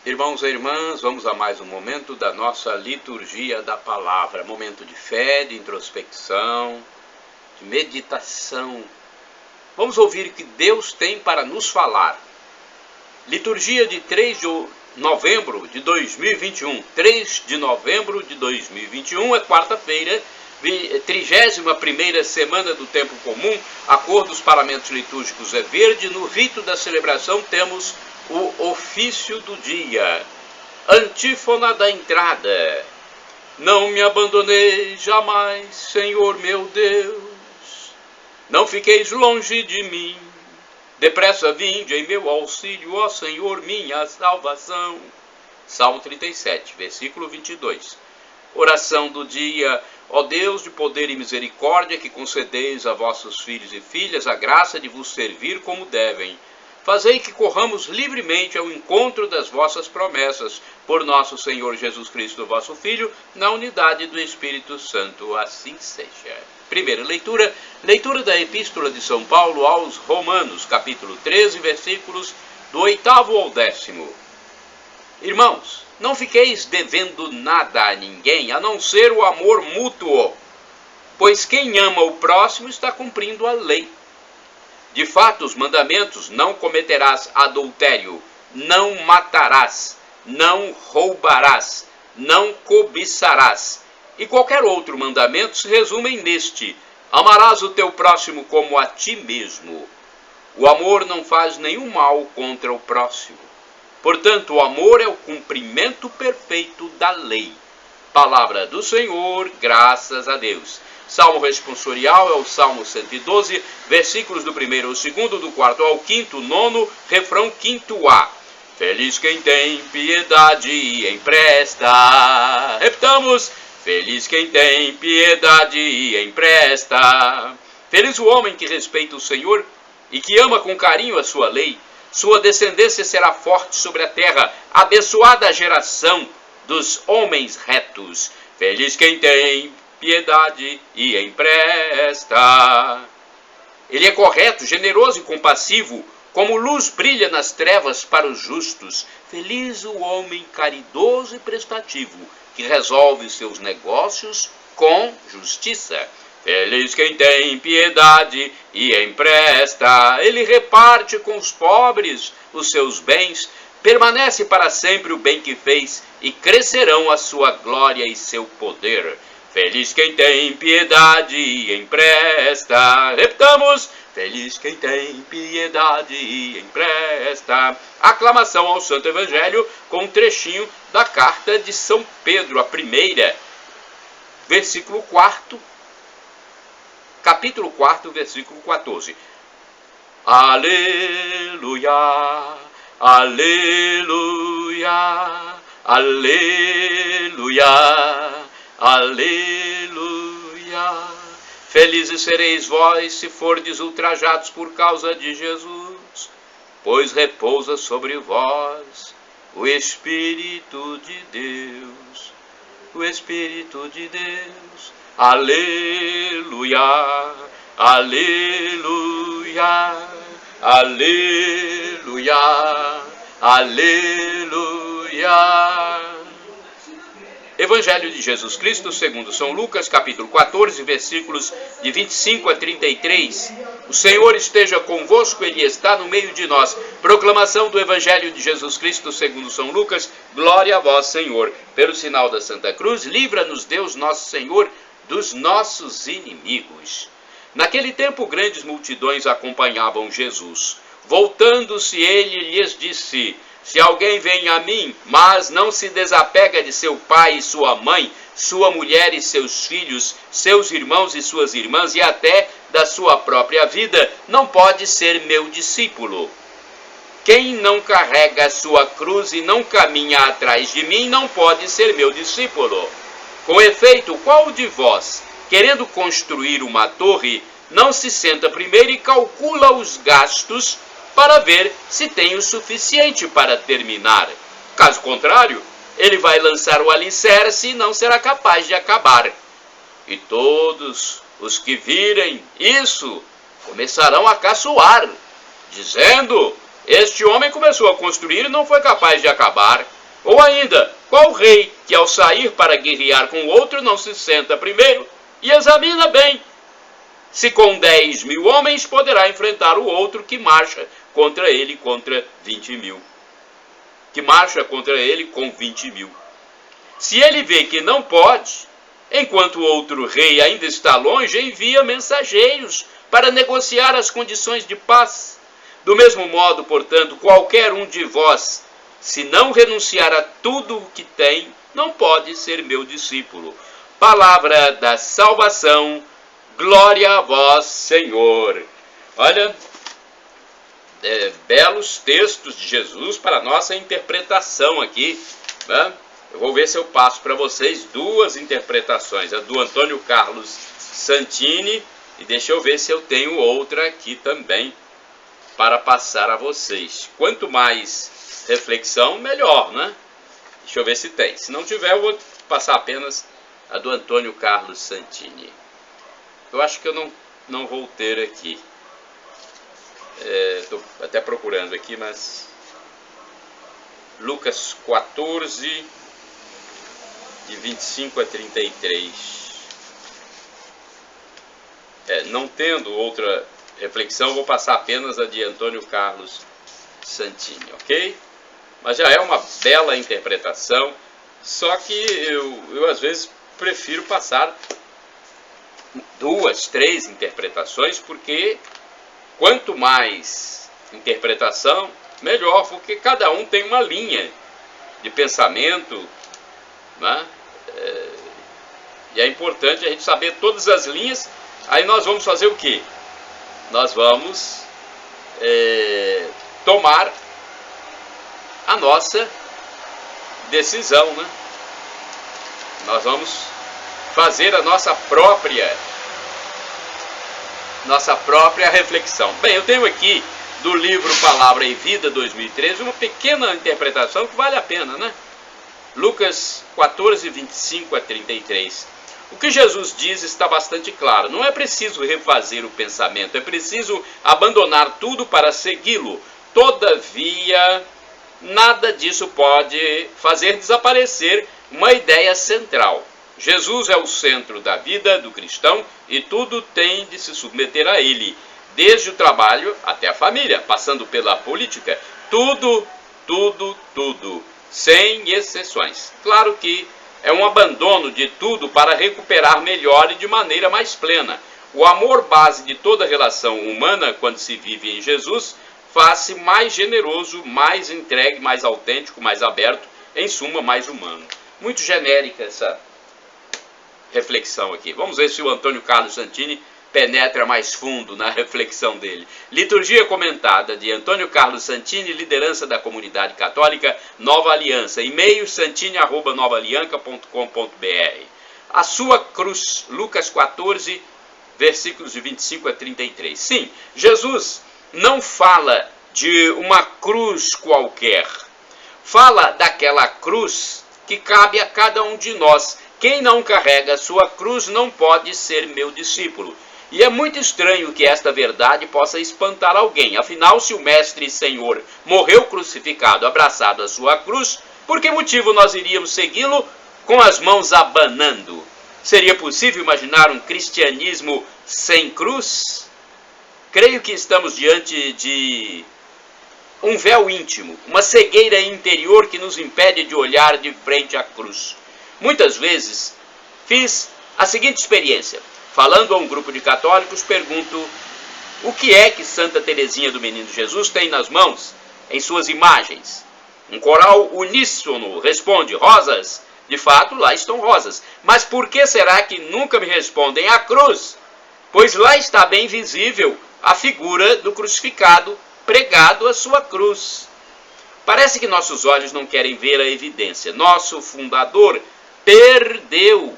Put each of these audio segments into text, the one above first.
Irmãos e irmãs, vamos a mais um momento da nossa liturgia da palavra, momento de fé, de introspecção, de meditação. Vamos ouvir o que Deus tem para nos falar. Liturgia de 3 de novembro de 2021. 3 de novembro de 2021 é quarta-feira, 31ª semana do tempo comum. A cor dos paramentos litúrgicos é verde. No rito da celebração temos o ofício do dia. Antífona da entrada. Não me abandonei jamais, Senhor meu Deus. Não fiqueis longe de mim. Depressa vinde em meu auxílio, ó Senhor, minha salvação. Salmo 37, versículo 22. Oração do dia. Ó Deus de poder e misericórdia, que concedeis a vossos filhos e filhas a graça de vos servir como devem. Fazei que corramos livremente ao encontro das vossas promessas, por nosso Senhor Jesus Cristo, vosso Filho, na unidade do Espírito Santo, assim seja. Primeira leitura, leitura da Epístola de São Paulo aos Romanos, capítulo 13, versículos do 8º ao 10º. Irmãos, não fiqueis devendo nada a ninguém, a não ser o amor mútuo, pois quem ama o próximo está cumprindo a lei. De fato, os mandamentos: não cometerás adultério, não matarás, não roubarás, não cobiçarás, e qualquer outro mandamento se resumem neste: amarás o teu próximo como a ti mesmo. O amor não faz nenhum mal contra o próximo. Portanto, o amor é o cumprimento perfeito da lei. Palavra do Senhor, graças a Deus. Salmo responsorial é o Salmo 112, versículos do 1º ao 2º, do 4º ao 5º, 9º, refrão 5º-A. Feliz quem tem piedade e empresta. Repitamos: feliz quem tem piedade e empresta. Feliz o homem que respeita o Senhor e que ama com carinho a sua lei. Sua descendência será forte sobre a terra, abençoada a geração dos homens retos. Feliz quem tem piedade e empresta. Ele é correto, generoso e compassivo, como luz brilha nas trevas para os justos. Feliz o homem caridoso e prestativo, que resolve seus negócios com justiça. Feliz quem tem piedade e empresta. Ele reparte com os pobres os seus bens. Permanece para sempre o bem que fez, e crescerão a sua glória e seu poder. Feliz quem tem piedade e empresta. Repitamos: feliz quem tem piedade e empresta. Aclamação ao Santo Evangelho com um trechinho da carta de São Pedro, a primeira, versículo 4, capítulo 4, versículo 14. Aleluia, aleluia, aleluia. Aleluia! Felizes sereis vós se fordes ultrajados por causa de Jesus, pois repousa sobre vós o Espírito de Deus. O Espírito de Deus. Aleluia! Aleluia! Aleluia! Aleluia! Evangelho de Jesus Cristo segundo São Lucas, capítulo 14, versículos de 25 a 33. O Senhor esteja convosco, Ele está no meio de nós. Proclamação do Evangelho de Jesus Cristo segundo São Lucas. Glória a vós, Senhor. Pelo sinal da Santa Cruz, livra-nos Deus nosso Senhor dos nossos inimigos. Naquele tempo, grandes multidões acompanhavam Jesus. Voltando-se, ele lhes disse: se alguém vem a mim, mas não se desapega de seu pai e sua mãe, sua mulher e seus filhos, seus irmãos e suas irmãs, e até da sua própria vida, não pode ser meu discípulo. Quem não carrega a sua cruz e não caminha atrás de mim, não pode ser meu discípulo. Com efeito, qual de vós, querendo construir uma torre, não se senta primeiro e calcula os gastos para ver se tem o suficiente para terminar? Caso contrário, ele vai lançar o alicerce e não será capaz de acabar. E todos os que virem isso começarão a caçoar, dizendo: Este homem começou a construir e não foi capaz de acabar. Ou ainda, qual rei que ao sair para guerrear com outro não se senta primeiro e examina bem se com 10 mil homens poderá enfrentar o outro que marcha contra ele contra 20 mil. Que marcha contra ele com 20 mil. Se ele vê que não pode, enquanto o outro rei ainda está longe, envia mensageiros para negociar as condições de paz. Do mesmo modo, portanto, qualquer um de vós, se não renunciar a tudo o que tem, não pode ser meu discípulo. Palavra da salvação, glória a vós, Senhor. Olha, belos textos de Jesus para a nossa interpretação aqui, né? Eu vou ver se eu passo para vocês duas interpretações, a do Antônio Carlos Santini, e deixa eu ver se eu tenho outra aqui também para passar a vocês. Quanto mais reflexão, melhor, né? Deixa eu ver se tem. Se não tiver, eu vou passar apenas a do Antônio Carlos Santini. Eu acho que eu não vou ter aqui. Estou até procurando aqui, mas... Lucas 14, de 25 a 33. Não tendo outra reflexão, vou passar apenas a de Antônio Carlos Santini, ok? Mas já é uma bela interpretação, só que eu às vezes prefiro passar 2, 3 interpretações, porque quanto mais interpretação, melhor, porque cada um tem uma linha de pensamento, né? E é importante a gente saber todas as linhas. Aí nós vamos fazer o quê? Nós vamos tomar a nossa decisão, né? Nós vamos fazer a nossa própria reflexão. Bem, eu tenho aqui do livro Palavra e Vida 2013 uma pequena interpretação que vale a pena, né? Lucas 14, 25 a 33. O que Jesus diz está bastante claro. Não é preciso refazer o pensamento, é preciso abandonar tudo para segui-lo. Todavia, nada disso pode fazer desaparecer uma ideia central. Jesus é o centro da vida do cristão e tudo tem de se submeter a ele, desde o trabalho até a família, passando pela política. Tudo, sem exceções. Claro que é um abandono de tudo para recuperar melhor e de maneira mais plena. O amor base de toda relação humana, quando se vive em Jesus, faz-se mais generoso, mais entregue, mais autêntico, mais aberto, em suma, mais humano. Muito genérica essa reflexão aqui. Vamos ver se o Antônio Carlos Santini penetra mais fundo na reflexão dele. Liturgia comentada de Antônio Carlos Santini, liderança da comunidade católica Nova Aliança, e-mail santini@novaalianca.com.br. A sua cruz, Lucas 14, versículos de 25 a 33. Sim, Jesus não fala de uma cruz qualquer. Fala daquela cruz que cabe a cada um de nós. Quem não carrega a sua cruz não pode ser meu discípulo. E é muito estranho que esta verdade possa espantar alguém. Afinal, se o Mestre e Senhor morreu crucificado, abraçado à sua cruz, por que motivo nós iríamos segui-lo com as mãos abanando? Seria possível imaginar um cristianismo sem cruz? Creio que estamos diante de um véu íntimo, uma cegueira interior que nos impede de olhar de frente à cruz. Muitas vezes fiz a seguinte experiência. Falando a um grupo de católicos, pergunto o que é que Santa Teresinha do Menino Jesus tem nas mãos, em suas imagens. Um coral uníssono responde, rosas. De fato, lá estão rosas. Mas por que será que nunca me respondem a cruz? Pois lá está bem visível a figura do crucificado pregado à sua cruz. Parece que nossos olhos não querem ver a evidência. Nosso fundador perdeu.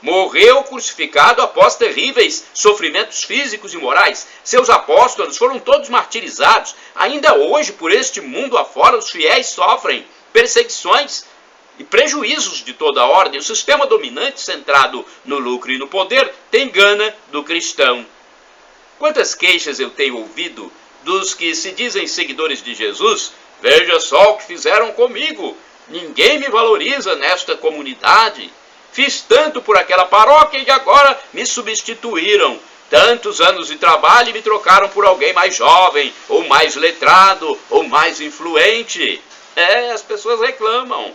Morreu crucificado após terríveis sofrimentos físicos e morais. Seus apóstolos foram todos martirizados. Ainda hoje, por este mundo afora, os fiéis sofrem perseguições e prejuízos de toda ordem. O sistema dominante, centrado no lucro e no poder, tem gana do cristão. Quantas queixas eu tenho ouvido dos que se dizem seguidores de Jesus: veja só o que fizeram comigo, ninguém me valoriza nesta comunidade, fiz tanto por aquela paróquia e agora me substituíram. Tantos anos de trabalho e me trocaram por alguém mais jovem, ou mais letrado, ou mais influente. As pessoas reclamam.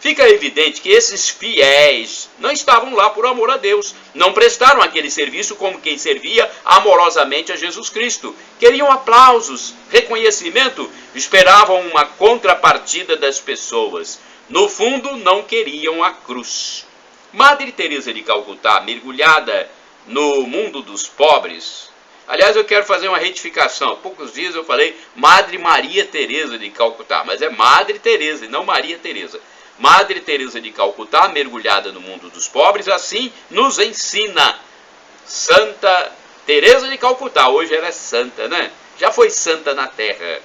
Fica evidente que esses fiéis não estavam lá por amor a Deus, não prestaram aquele serviço como quem servia amorosamente a Jesus Cristo. Queriam aplausos, reconhecimento, esperavam uma contrapartida das pessoas. No fundo, não queriam a cruz. Madre Teresa de Calcutá, mergulhada no mundo dos pobres. Aliás, eu quero fazer uma retificação. Há poucos dias eu falei Madre Maria Teresa de Calcutá, mas é Madre Teresa e não Maria Teresa. Madre Teresa de Calcutá, mergulhada no mundo dos pobres, assim nos ensina. Santa Teresa de Calcutá, hoje ela é santa, né? Já foi santa na terra.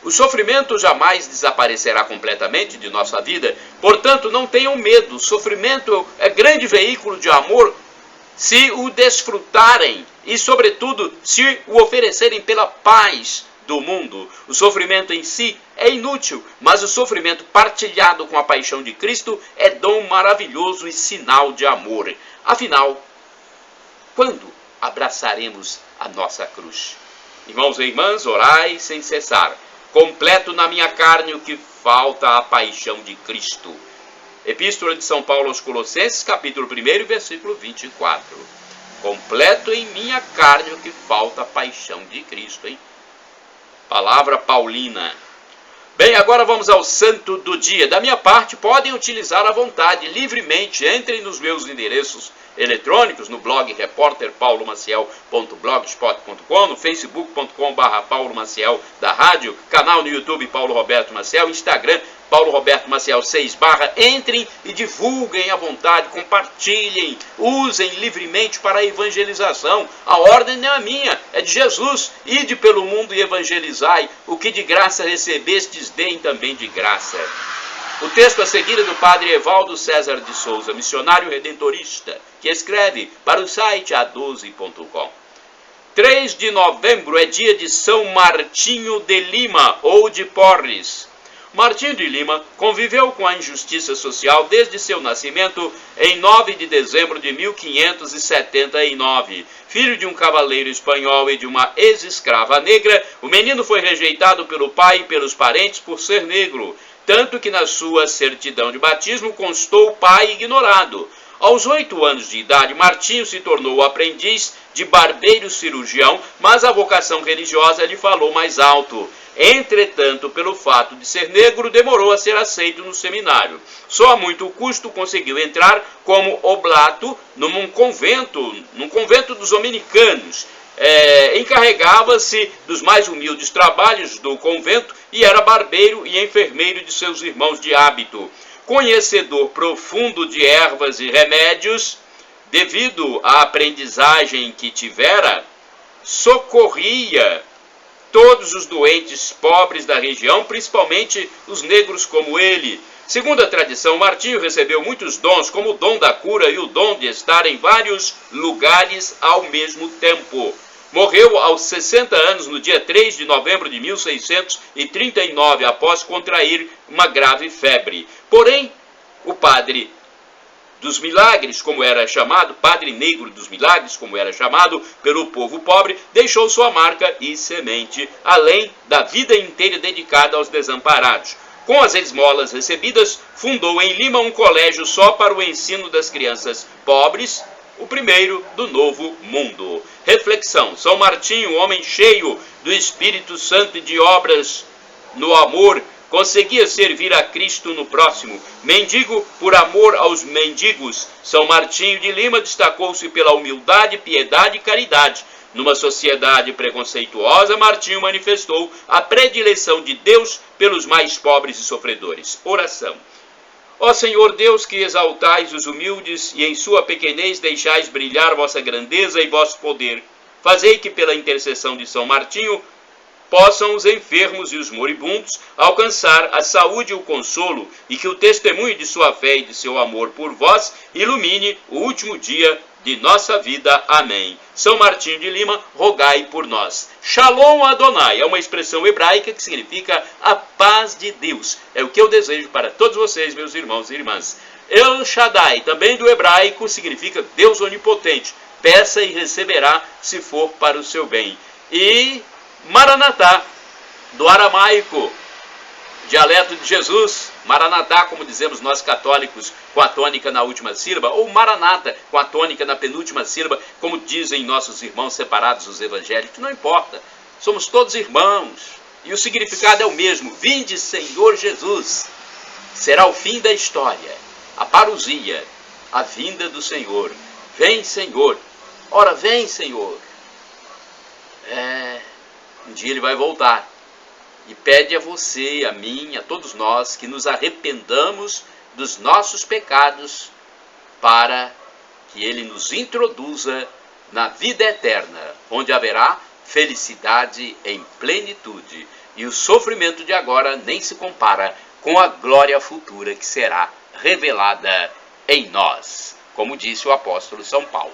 O sofrimento jamais desaparecerá completamente de nossa vida, portanto, não tenham medo. O sofrimento é grande veículo de amor se o desfrutarem e, sobretudo, se o oferecerem pela paz do mundo. O sofrimento em si é inútil, mas o sofrimento partilhado com a paixão de Cristo é dom maravilhoso e sinal de amor. Afinal, quando abraçaremos a nossa cruz? Irmãos e irmãs, orai sem cessar. Completo na minha carne o que falta à paixão de Cristo. Epístola de São Paulo aos Colossenses, capítulo 1, versículo 24. Completo em minha carne o que falta à paixão de Cristo, hein? Palavra paulina. Bem, agora vamos ao santo do dia. Da minha parte, podem utilizar à vontade, livremente. Entrem nos meus endereços eletrônicos, no blog repórterpaulomaciel.blogspot.com, no facebook.com/Paulo Maciel da rádio, canal no YouTube Paulo Roberto Maciel, Instagram Paulo Roberto Maciel 6 /. Entrem e divulguem à vontade, compartilhem, usem livremente para a evangelização. A ordem não é minha, é de Jesus. Ide pelo mundo e evangelizai. O que de graça recebestes, deem também de graça. O texto a seguir é do padre Evaldo César de Souza, missionário redentorista, que escreve para o site a12.com. 3 de novembro é dia de São Martinho de Lima ou de Porres. Martinho de Lima conviveu com a injustiça social desde seu nascimento em 9 de dezembro de 1579. Filho de um cavaleiro espanhol e de uma ex-escrava negra, o menino foi rejeitado pelo pai e pelos parentes por ser negro, tanto que na sua certidão de batismo constou pai ignorado. Aos 8 anos de idade, Martinho se tornou aprendiz de barbeiro cirurgião, mas a vocação religiosa lhe falou mais alto. Entretanto, pelo fato de ser negro, demorou a ser aceito no seminário. Só a muito custo conseguiu entrar como oblato num convento dos dominicanos. Encarregava-se dos mais humildes trabalhos do convento e era barbeiro e enfermeiro de seus irmãos de hábito. Conhecedor profundo de ervas e remédios, devido à aprendizagem que tivera, socorria todos os doentes pobres da região, principalmente os negros como ele. Segundo a tradição, Martinho recebeu muitos dons, como o dom da cura e o dom de estar em vários lugares ao mesmo tempo. Morreu aos 60 anos no dia 3 de novembro de 1639, após contrair uma grave febre. Porém, o padre dos milagres, como era chamado, padre negro dos milagres, como era chamado pelo povo pobre, deixou sua marca e semente, além da vida inteira dedicada aos desamparados. Com as esmolas recebidas, fundou em Lima um colégio só para o ensino das crianças pobres, o primeiro do Novo Mundo. Reflexão: São Martinho, homem cheio do Espírito Santo e de obras no amor, conseguia servir a Cristo no próximo. Mendigo por amor aos mendigos, São Martinho de Lima destacou-se pela humildade, piedade e caridade. Numa sociedade preconceituosa, Martinho manifestou a predileção de Deus pelos mais pobres e sofredores. Oração. Ó Senhor Deus, que exaltais os humildes e em sua pequenez deixais brilhar vossa grandeza e vosso poder, fazei que pela intercessão de São Martinho possam os enfermos e os moribundos alcançar a saúde e o consolo, e que o testemunho de sua fé e de seu amor por vós ilumine o último dia de nossa vida. Amém. São Martinho de Lima, rogai por nós. Shalom Adonai é uma expressão hebraica que significa a paz de Deus. É o que eu desejo para todos vocês, meus irmãos e irmãs. El Shaddai, também do hebraico, significa Deus onipotente. Peça e receberá, se for para o seu bem. E Maranatá, do aramaico, dialeto de Jesus, Maranatá, como dizemos nós católicos, com a tônica na última sílaba, ou Maranata, com a tônica na penúltima sílaba, como dizem nossos irmãos separados, os evangélicos. Não importa, somos todos irmãos, e o significado é o mesmo. Vinde, Senhor Jesus. Será o fim da história, a parousia, a vinda do Senhor. Vem, Senhor. Ora, vem, Senhor. Um dia ele vai voltar. E pede a você, a mim, a todos nós, que nos arrependamos dos nossos pecados, para que ele nos introduza na vida eterna, onde haverá felicidade em plenitude. E o sofrimento de agora nem se compara com a glória futura que será revelada em nós, como disse o apóstolo São Paulo.